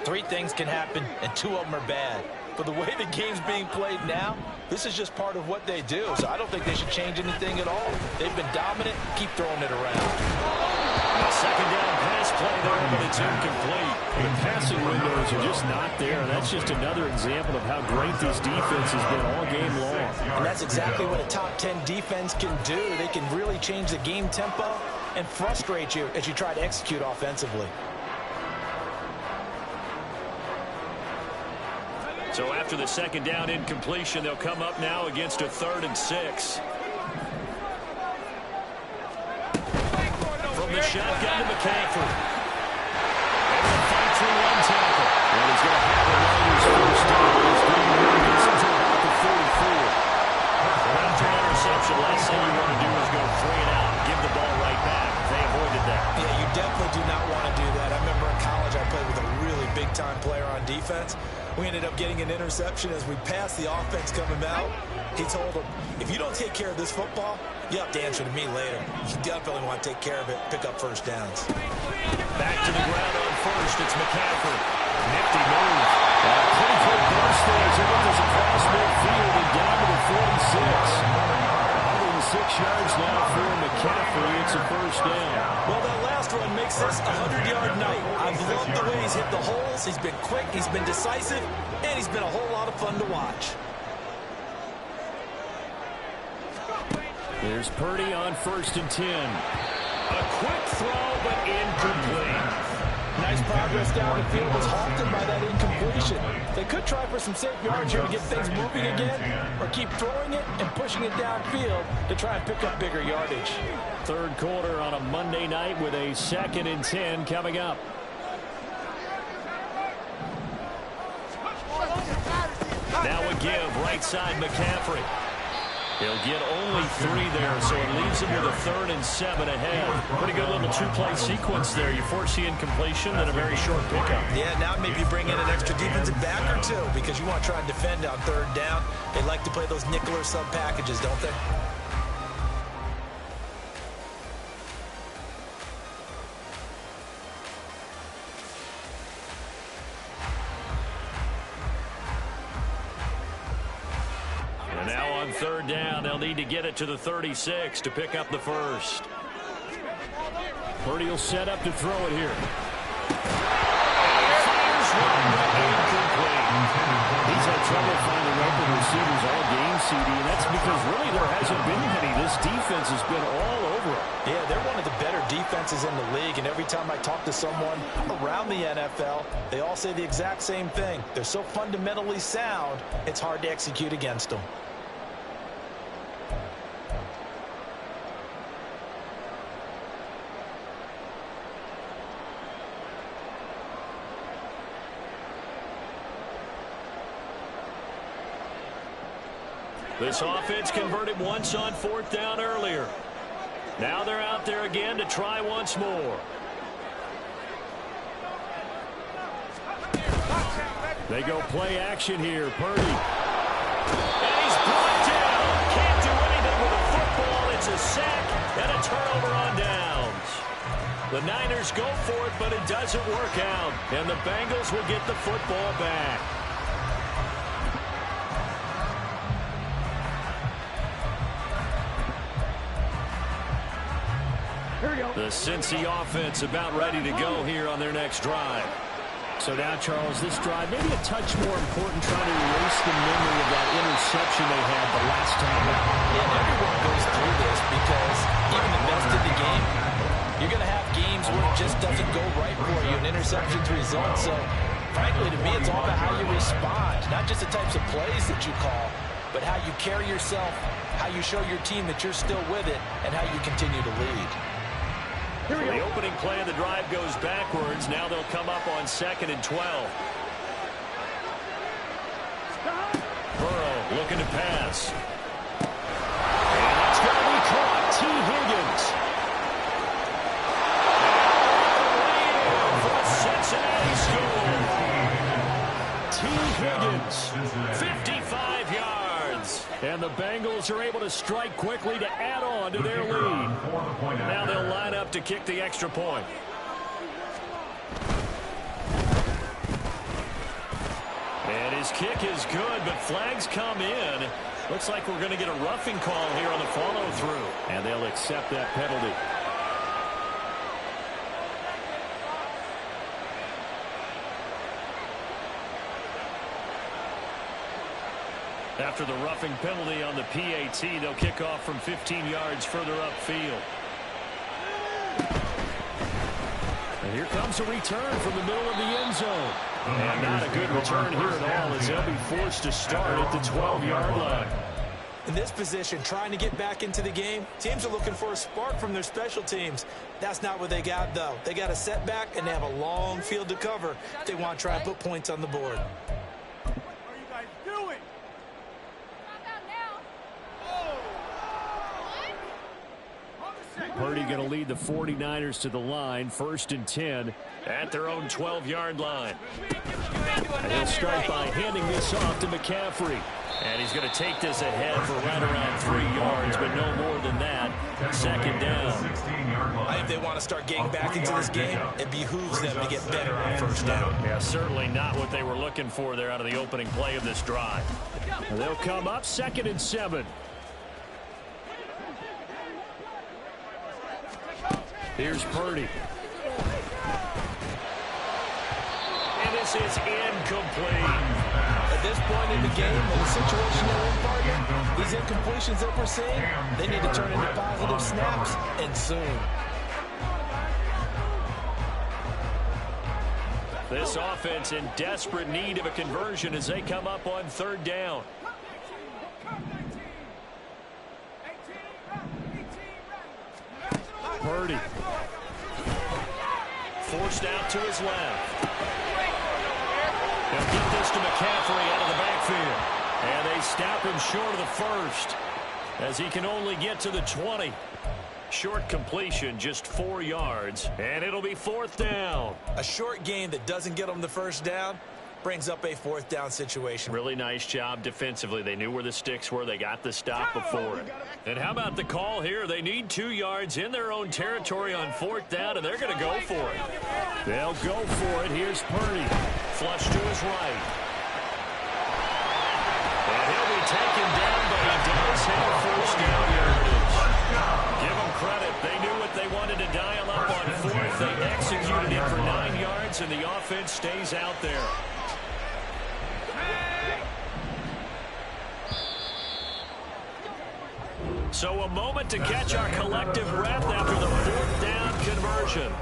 3 things can happen, and 2 of them are bad. But the way the game's being played now, this is just part of what they do. So I don't think they should change anything at all. They've been dominant. Keep throwing it around. A second down pass play there, but it's incomplete. The passing windows are just not there. That's just another example of how great this defense has been all game long. And that's exactly what a top 10 defense can do. They can really change the game tempo and frustrate you as you try to execute offensively. So after the second down incompletion, they'll come up now against a 3rd and 6. From the shotgun to McCaffrey. And the fight through 1 tackle. And he's going to have the Niners first down. He's going to get to about the 44. After an interception, last thing you want to do is go 3 and out and give the ball right back. They avoided that. Yeah, you definitely do not want to do that. I remember in college I played with a really big-time player on defense. We ended up getting an interception as we passed the offense coming out. He told him, if you don't take care of this football, you have to answer to me later. You definitely want to take care of it, pick up first downs. Back to the ground on first. It's McCaffrey. Nifty move. Pretty quick burst there as he goes across midfield and down to the 46. 106 yards now for McCaffrey. It's a first down. Well, that last run makes this a 100-yard night. I've loved the way he's hit the holes. He's been quick, he's been decisive, and he's been a whole lot of fun to watch. There's Purdy on 1st and 10. A quick throw, but incomplete. Nice progress down the field was halted by that incompletion. They could try for some safe yards here to get things moving again, or keep throwing it and pushing it downfield to try and pick up bigger yardage. Third quarter on a Monday night with a 2nd and 10 coming up. Now a give, right side McCaffrey. He'll get only 3 there, so it leaves him with a 3rd and 7 ahead. Pretty good little 2-play sequence there. You force the incompletion, then a very short pickup. Yeah, now maybe bring in an extra defensive back or 2 because you want to try and defend on 3rd down. They like to play those nickel or sub packages, don't they? And now on 3rd down, they'll need to get it to the 36 to pick up the first. Purdy will set up to throw it here. Fires one, incomplete. He's had trouble finding open receivers all game, CD, and that's because really there hasn't been many. This defense has been all over him. Yeah, they're one of the better defenses in the league, and every time I talk to someone around the NFL, they all say the exact same thing. They're so fundamentally sound, it's hard to execute against them. This offense converted once on 4th down earlier. Now they're out there again to try once more. They go play action here. Purdy. And he's brought down. Can't do anything with a football. It's a sack and a turnover on downs. The Niners go for it, but it doesn't work out. And the Bengals will get the football back. The Cincy offense about ready to go here on their next drive. So now, Charles, this drive maybe a touch more important, trying to erase the memory of that interception they had the last time out. Yeah, everyone goes through this because even the best in the game, you're going to have games where it just doesn't go right for you, and interceptions result. So, frankly, to me, it's all about how you respond, not just the types of plays that you call, but how you carry yourself, how you show your team that you're still with it, and how you continue to lead. So the opening play of the drive goes backwards. Now they'll come up on 2nd and 12. Burrow looking to pass. And it's going to be caught. T. Higgins for Cincinnati score. T. Higgins, 55 yards. And the Bengals are able to strike quickly to add on to their lead. Now they'll line up to kick the extra point. And his kick is good, but flags come in. Looks like we're going to get a roughing call here on the follow-through. And they'll accept that penalty. After the roughing penalty on the PAT, they'll kick off from 15 yards further upfield. And here comes a return from the middle of the end zone. And not a good return here at all, as they'll be forced to start at the 12-yard line. In this position, trying to get back into the game, teams are looking for a spark from their special teams. That's not what they got, though. They got a setback, and they have a long field to cover if they want to try and put points on the board. Purdy going to lead the 49ers to the line, 1st and 10 at their own 12-yard line. And he'll start by handing this off to McCaffrey. And he's going to take this ahead for right around 3 yards, but no more than that. 2nd down. I think they want to start getting back into this game. It behooves them to get better on 1st down. Yeah, certainly not what they were looking for there out of the opening play of this drive. And they'll come up 2nd and 7. Here's Purdy. And this is incomplete. At this point in the game, in the situation they're in, partner, these incompletions that we're seeing, they need to turn into positive snaps, and soon. This offense in desperate need of a conversion as they come up on 3rd down. Purdy. Forced out to his left. They'll get this to McCaffrey out of the backfield. And they stop him short of the first. as he can only get to the 20. Short completion, just 4 yards, and it'll be 4th down. A short gain that doesn't get them the first down brings up a 4th down situation. Really nice job defensively. They knew where the sticks were. They got the stop before it. And how about the call here? They need 2 yards in their own territory on 4th down, and they're going to go for it. They'll go for it. Here's Purdy. Flush to his right. And he'll be taken down, but he does have 1st down yardage. Give them credit. They knew what they wanted to dial up on 4th. They executed it for 9 yards, and the offense stays out there. So a moment to catch our collective breath after the 4th down conversion.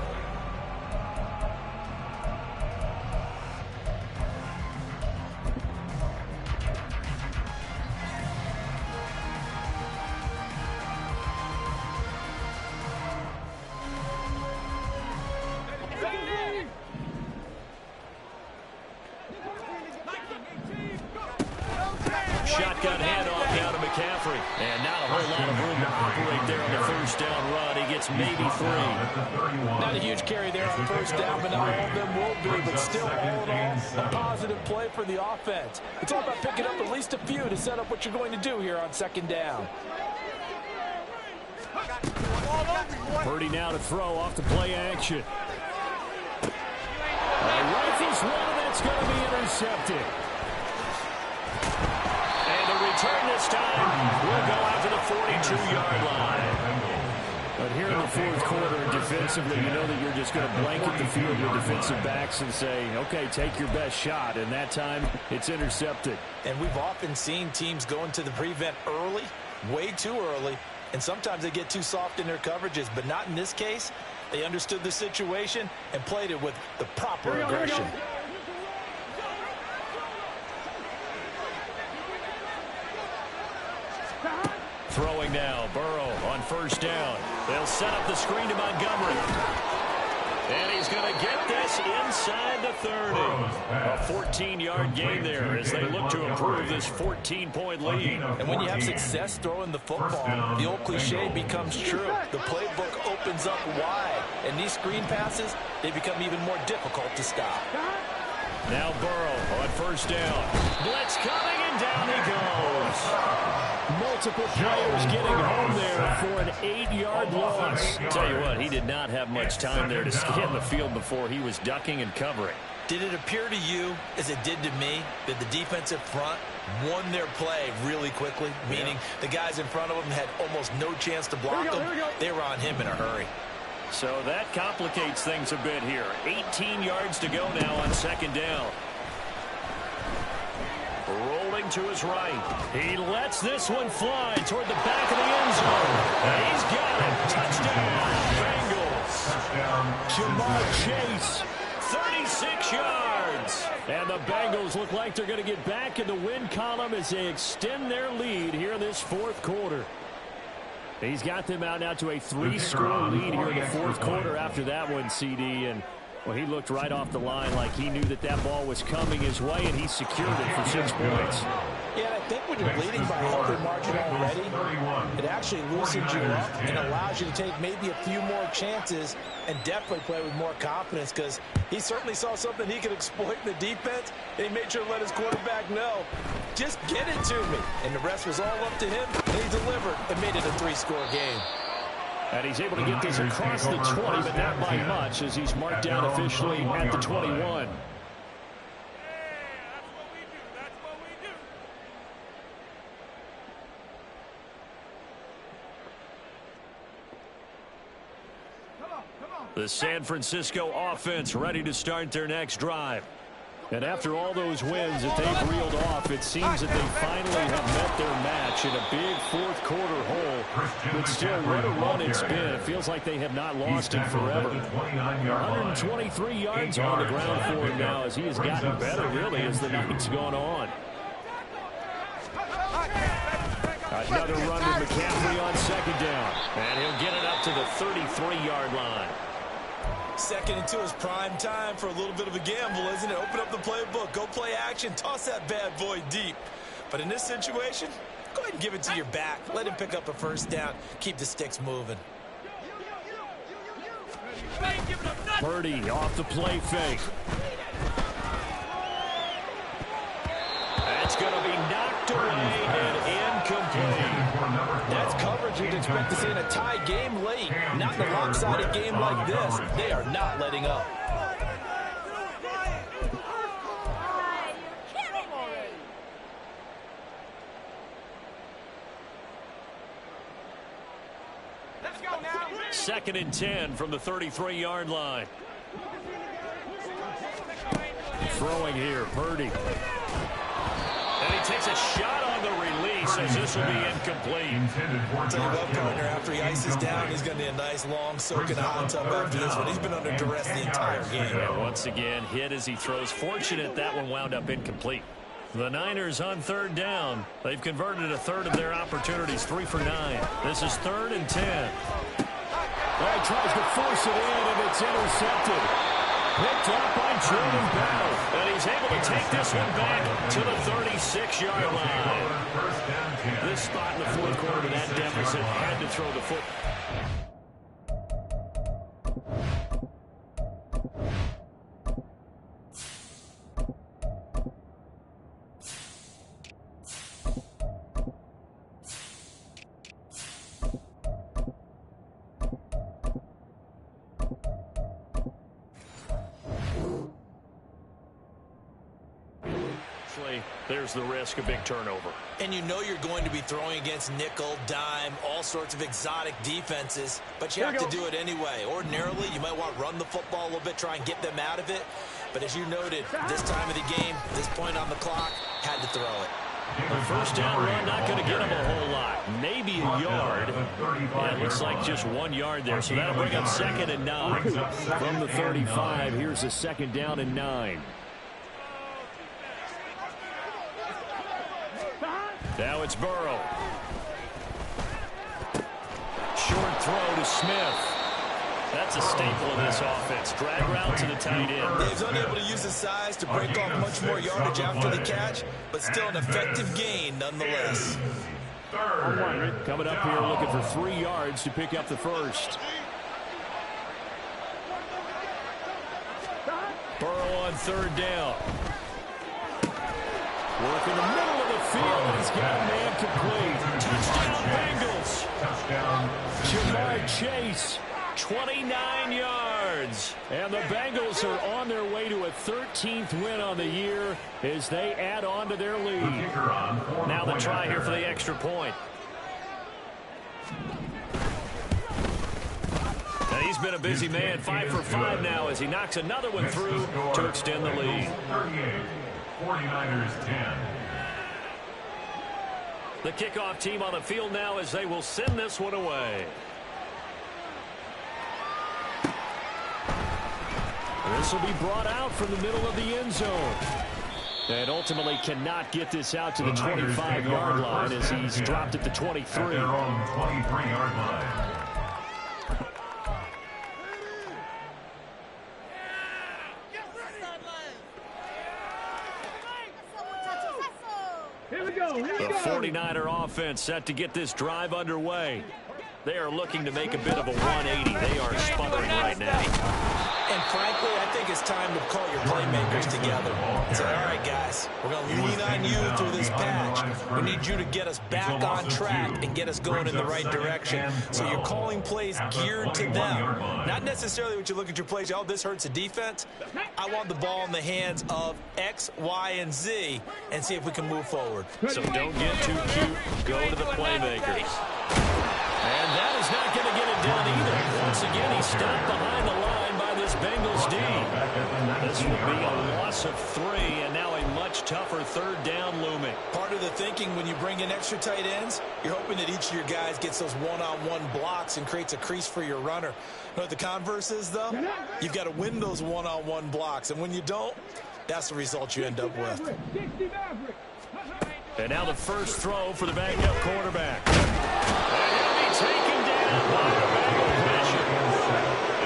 Shotgun handoff down to McCaffrey. And not a whole lot of room to operate there on the 1st down run. He gets maybe 3. Not a huge carry there on 1st down, but not all of them will be. But still, all in all, a positive play for the offense. It's all about picking up at least a few to set up what you're going to do here on 2nd down. Purdy now to throw off the play action. Rifles one, that's going to be intercepted. Return this time will go out to the 42-yard line. But here in the 4th quarter, defensively, you know that you're just going to blanket the field with defensive backs and say, okay, take your best shot. And that time, it's intercepted. And we've often seen teams go into the prevent early, way too early, and sometimes they get too soft in their coverages. But not in this case. They understood the situation and played it with the proper aggression. Throwing now, Burrow on 1st down. They'll set up the screen to Montgomery. And he's going to get this inside the 30. A 14-yard gain there as they look to improve this 14-point lead. And when you have success throwing the football, the old cliche becomes true. The playbook opens up wide. And these screen passes, they become even more difficult to stop. Now Burrow on 1st down. Blitz coming, and down he goes. Multiple players getting home there for an 8-yard loss. Tell you what, he did not have much time there to scan the field before he was ducking and covering. Did it appear to you, as it did to me, that the defensive front won their play really quickly? Meaning the guys in front of them had almost no chance to block them. They were on him in a hurry. So that complicates things a bit here. 18 yards to go now on 2nd down. Rolling to his right. He lets this one fly toward the back of the end zone. He's got it. Touchdown, Bengals. Jamar Chase, 36 yards. And the Bengals look like they're going to get back in the win column as they extend their lead here in this 4th quarter. He's got them out now to a 3-score lead here in the 4th quarter after that one, CD. And, well, he looked right off the line like he knew that that ball was coming his way, and he secured it for 6 points. Yeah, I think when you're leading by a healthy margin already, it actually loosens you up and allows you to take maybe a few more chances and definitely play with more confidence, because he certainly saw something he could exploit in the defense, and he made sure to let his quarterback know, just get it to me. And the rest was all up to him, and he delivered and made it a 3-score game. And he's able to get this across the 20, but not by much, as he's marked down officially at the 21. The San Francisco offense ready to start their next drive. And after all those wins that they've reeled off, it seems that they finally have met their match in a big 4th quarter hole. But still, what a run it's been. It feels like they have not lost it forever. 123 yards on the ground for him now, as he has gotten better, really, as the night's gone on. Another run with McCaffrey on 2nd down. And he'll get it up to the 33-yard line. 2nd and 2 is prime time for a little bit of a gamble, isn't it? Open up the playbook, go play action, toss that bad boy deep. But in this situation, go ahead and give it to your back. Let him pick up a first down. Keep the sticks moving. Purdy off the play fake. That's going to be knocked away and incomplete. That's coverage you'd expect to see in a tie game late. Not in a lopsided game like this. They are not letting up. Second and 10 from the 33-yard line. Throwing here, Purdy. And he takes a shot on the release as this will be incomplete. Tell you what, partner, after he ices down, he's going to need a nice long soak in a hot tub after this one. He's been under duress the entire game. And once again, hit as he throws. Fortunate that one wound up incomplete. The Niners on third down. They've converted a third of their opportunities, 3 for 9. This is 3rd and 10. Well, he tries to force it in, and it's intercepted. Picked up by Jordan Bell. And he's able to take this one back to the 36-yard line. This spot in the fourth quarter with that deficit had to throw the foot. There's the risk of big turnover. And you know you're going to be throwing against nickel, dime, all sorts of exotic defenses, but you have to do it anyway. Ordinarily, you might want to run the football a little bit, try and get them out of it. But as you noted, this time of the game, this point on the clock, had to throw it. The first down run, not going to get him a whole lot. Maybe a yard. Yeah, it looks like just 1 yard there, so that'll bring up 2nd and 9. From the 35, here's a 2nd down and 9. Now it's Burrow. Short throw to Smith. That's a staple of this offense. Drag route to the tight end. Dave's unable to use his size to break off much more yardage after the catch, but still an effective gain nonetheless. Coming up here looking for 3 yards to pick up the first. Burrow on third down. Work in the middle of the field. He's got a man complete. Touchdown Bengals. Jamar Chase. 29 yards. And the Bengals are on their way to a 13th win on the year as they add on to their lead. Now the try here for the extra point. And he's been a busy man. 5 for 5 now as he knocks another one through to extend the lead. 49ers 10. The kickoff team on the field now as they will send this one away. This will be brought out from the middle of the end zone. And ultimately cannot get this out to the 25-yard line as he's dropped at the 23. At their own 23-yard line. The 49er offense set to get this drive underway. They are looking to make a bit of a 180. They are sputtering right now. And frankly, I think it's time to call your playmakers together and say, all right, guys, we're going to lean on you through this patch. We need you to get us back on track and get us going in the right direction. So you're calling plays geared to them. Not necessarily what you look at your plays, oh, this hurts the defense. I want the ball in the hands of X, Y, and Z and see if we can move forward. So don't get too cute. Go to the playmakers. And that is not going to get it done either. Once again, he's stopped behind the line by this Bengals D. This will be a loss of 3, and now a much tougher third down looming. Part of the thinking when you bring in extra tight ends, you're hoping that each of your guys gets those one-on-one blocks and creates a crease for your runner. You know what the converse is, though? You've got to win those one-on-one blocks, and when you don't, that's the result you end up with. And now the first throw for the banged-up quarterback. And he'll be taken down by the Bengals mission.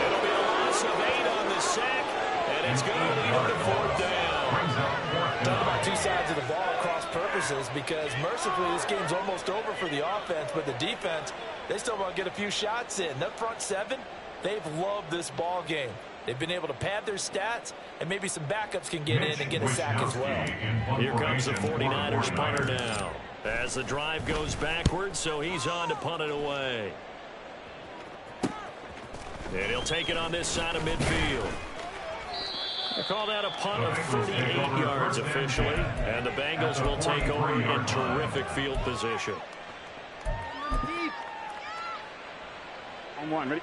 It'll be a loss of 8 on the sack, and it's going to lead him to 4th down. Talk about two sides of the ball, cross purpose emphasis because mercifully this game's almost over for the offense, but the defense, they still want to get a few shots in. That front seven, they've loved this ball game. They've been able to pad their stats, and maybe some backups can get in and get a sack as well. Here comes the 49ers punter now. As the drive goes backwards, so he's on to punt it away. And he'll take it on this side of midfield. They call that a punt of 38 yards officially, and the Bengals will take over in terrific field position. On one, ready?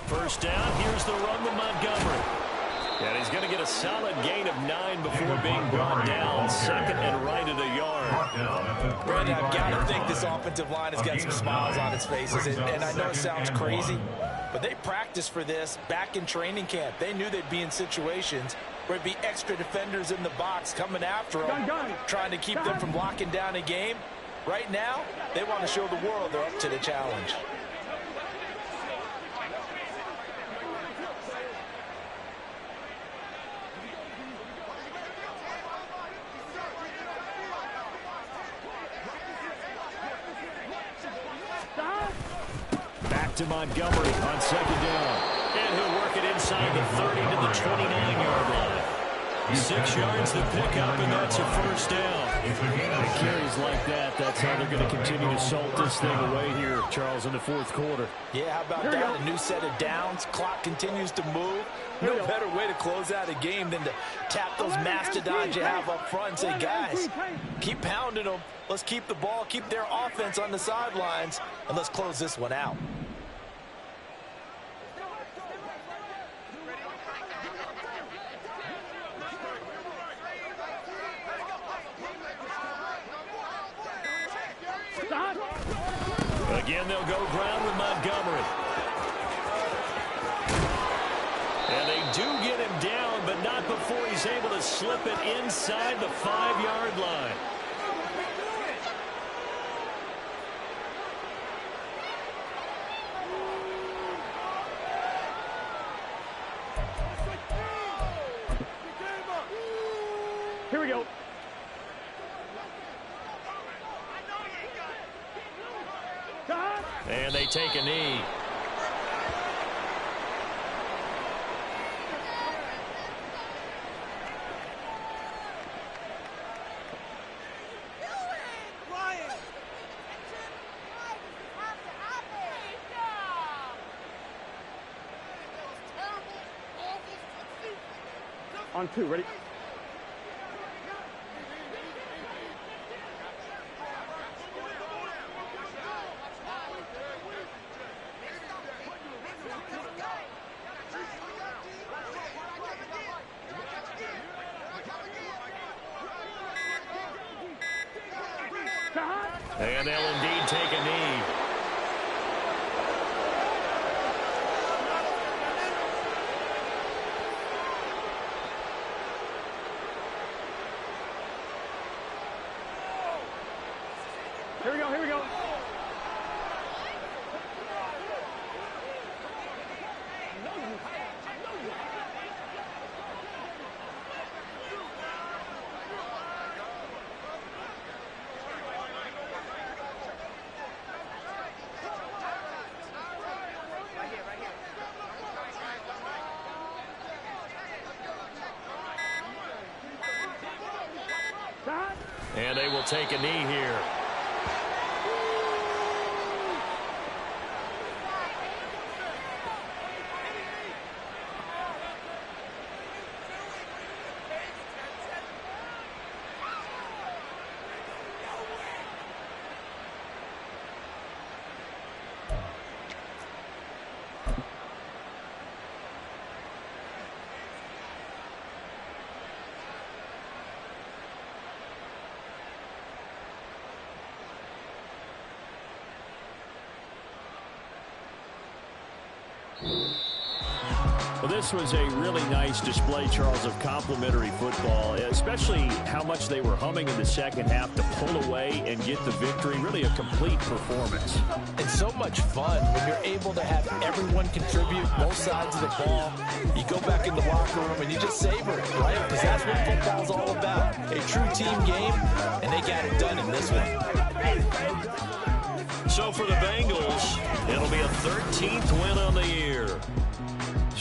First down, here's the run with Montgomery. And he's going to get a solid gain of 9 before being brought down. Second and right at a yard. Brandon, I've got to think this offensive line has got some smiles on its faces. And I know it sounds crazy, but they practiced for this back in training camp. They knew they'd be in situations where it'd be extra defenders in the box coming after them, trying to keep them from locking down a game. Right now, they want to show the world they're up to the challenge. Back to Montgomery on second down. And he'll work it inside the 30 to the 29-yard line. 6 yards to pick up, and that's a first down. The carries like that, that's how they're going to continue to salt this thing away here, Charles, in the fourth quarter. Yeah, how about that? A new set of downs. Clock continues to move. No better way to close out a game than to tap those mastodons you have up front and say, guys, keep pounding them. Let's keep the ball, keep their offense on the sidelines, and let's close this one out. Again, they'll go ground with Montgomery. And they do get him down, but not before he's able to slip it inside the 5-yard line. Here we go. And they take a knee. On 2, ready? And they'll indeed take a knee. Here we go, here we go. And they will take a knee here. this was a really nice display, Charles, of complimentary football, especially how much they were humming in the second half to pull away and get the victory. Really a complete performance. And so much fun when you're able to have everyone contribute, both sides of the ball. You go back in the locker room and you just savor it, right? Because that's what football's all about. A true team game, and they got it done in this one. So for the Bengals, it'll be a 13th win on the year.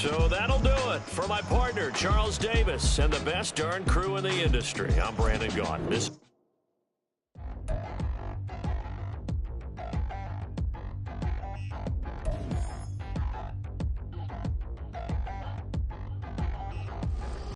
So that'll do it for my partner, Charles Davis, and the best darn crew in the industry. I'm Brandon Gaudin.